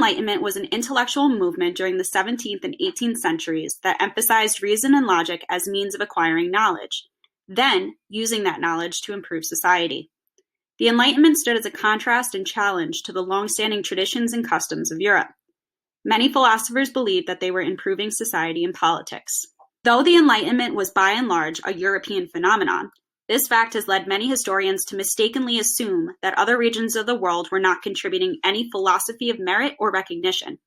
Enlightenment was an intellectual movement during the 17th and 18th centuries that emphasized reason and logic as means of acquiring knowledge, then using that knowledge to improve society. The Enlightenment stood as a contrast and challenge to the long-standing traditions and customs of Europe. Many philosophers believed that they were improving society and politics. Though the Enlightenment was by and large a European phenomenon, this fact has led many historians to mistakenly assume that other regions of the world were not contributing any philosophy of merit or recognition.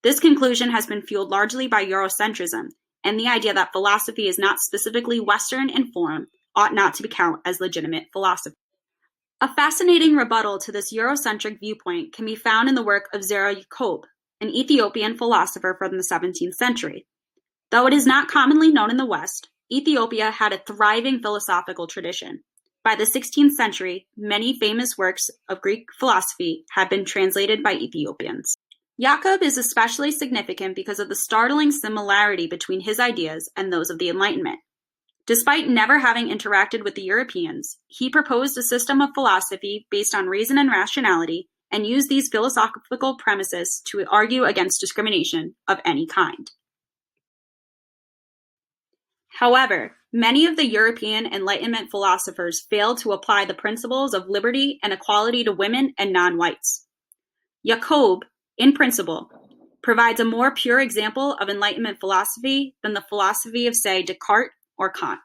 This conclusion has been fueled largely by Eurocentrism, and the idea that philosophy is not specifically Western in form ought not to be counted as legitimate philosophy. A fascinating rebuttal to this Eurocentric viewpoint can be found in the work of Zera Yacob, an Ethiopian philosopher from the 17th century. Though it is not commonly known in the West, Ethiopia had a thriving philosophical tradition. By the 16th century, many famous works of Greek philosophy had been translated by Ethiopians. Yacob is especially significant because of the startling similarity between his ideas and those of the Enlightenment. Despite never having interacted with the Europeans, he proposed a system of philosophy based on reason and rationality and used these philosophical premises to argue against discrimination of any kind. However, many of the European Enlightenment philosophers failed to apply the principles of liberty and equality to women and non-whites. Yacob, in principle, provides a more pure example of Enlightenment philosophy than the philosophy of, say, Descartes or Kant.